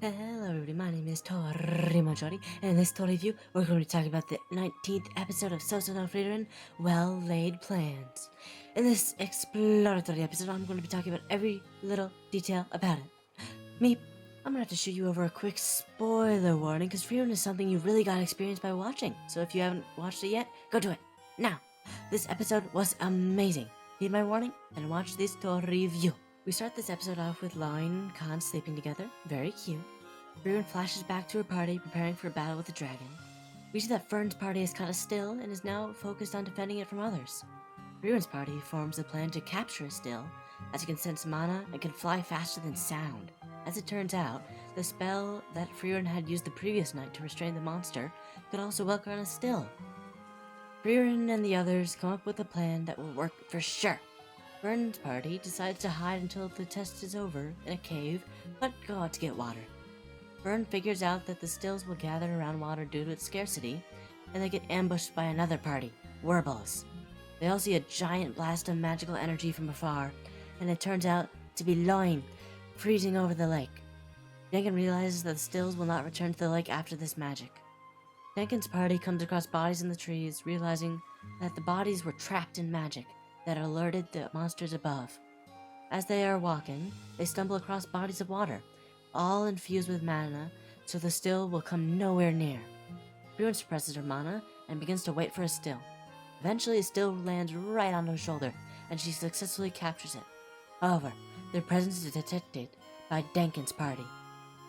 Hello everybody, my name is Torimo Jori, and in this Toreview, we're going to be talking about the 19th episode of Sousou and Frieren, Well-Laid Plans. In this exploratory episode, I'm going to be talking about every little detail about it. Meep, I'm going to have to shoot you over a quick spoiler warning, because Frieren is something you really got experience by watching, so if you haven't watched it yet, go do it. Now, this episode was amazing. Heed my warning, and watch this Toreview. We start this episode off with Line and Khan sleeping together, very cute. Frieren flashes back to her party, preparing for a battle with the dragon. We see that Fern's party has caught a still and is now focused on defending it from others. Frieren's party forms a plan to capture a still, as it can sense mana and can fly faster than sound. As it turns out, the spell that Frieren had used the previous night to restrain the monster could also work on a still. Frieren and the others come up with a plan that will work for sure. Fern's party decides to hide until the test is over in a cave, but go out to get water. Fern figures out that the stills will gather around water due to its scarcity, and they get ambushed by another party, Werbles. They all see a giant blast of magical energy from afar, and it turns out to be Loin, freezing over the lake. Denkin realizes that the stills will not return to the lake after this magic. Denkin's party comes across bodies in the trees, realizing that the bodies were trapped in magic that alerted the monsters above. As they are walking, they stumble across bodies of water, all infused with mana, so the still will come nowhere near. Frieren suppresses her mana and begins to wait for a still. Eventually, a still lands right on her shoulder, and she successfully captures it. However, their presence is detected by Denkin's party.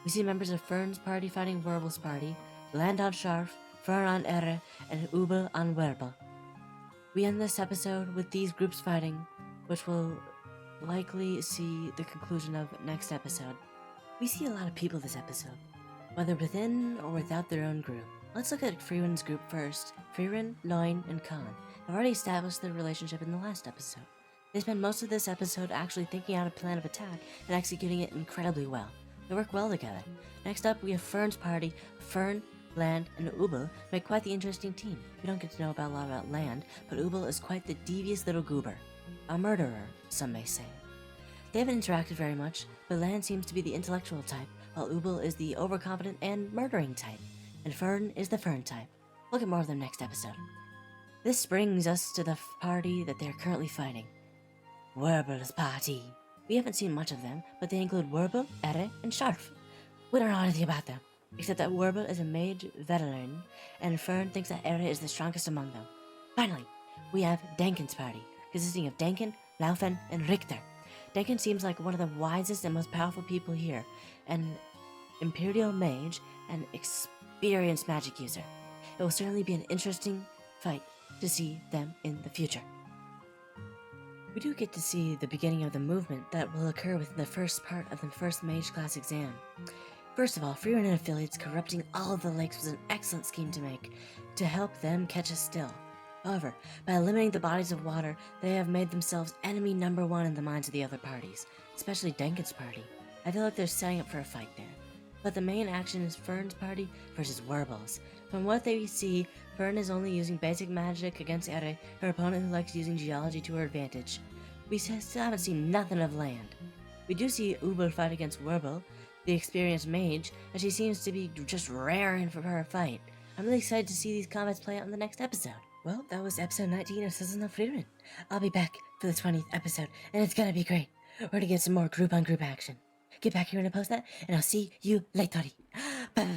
We see members of Fern's party fighting Werbel's party, land on Sharf, Fern on Ere, and Ubel on Werbel. We end this episode with these groups fighting, which will likely see the conclusion of next episode. We see a lot of people this episode, whether within or without their own group. Let's look at Frieren's group first. Frieren, Loin, and Khan have already established their relationship in the last episode. They spend most of this episode actually thinking out a plan of attack and executing it incredibly well. They work well together. Next up, we have Fern's party. Fern, Land, and Ubel make quite the interesting team. We don't get to know a lot about Land, but Ubel is quite the devious little goober. A murderer, some may say. They haven't interacted very much, but Land seems to be the intellectual type, while Ubel is the overconfident and murdering type, and Fern is the Fern type. Look at more of them next episode. This brings us to the party that they are currently fighting. Werbel's party. We haven't seen much of them, but they include Werbel, Ere, and Sharf. We don't know anything about them, except that Werbel is a mage veteran, and Fern thinks that Ere is the strongest among them. Finally, we have Denkin's party, consisting of Denkin, Laufen, and Richter. Denkin seems like one of the wisest and most powerful people here, an imperial mage and experienced magic user. It will certainly be an interesting fight to see them in the future. We do get to see the beginning of the movement that will occur within the first part of the first mage class exam. First of all, Frieren and affiliates corrupting all of the lakes was an excellent scheme to make, to help them catch a still. However, by eliminating the bodies of water, they have made themselves enemy number one in the minds of the other parties, especially Denkin's party. I feel like they're setting up for a fight there. But the main action is Fern's party versus Werbel's. From what they see, Fern is only using basic magic against Ere, her opponent who likes using geology to her advantage. We still haven't seen nothing of Land. We do see Ubel fight against Werbel, the experienced mage, and she seems to be just raring for her fight. I'm really excited to see these combats play out in the next episode. Well, that was episode 19 of Sousou and Frieren. I'll be back for the 20th episode, and it's gonna be great. We're gonna get some more group-on-group action. Get back here and post that, and I'll see you later. Bye.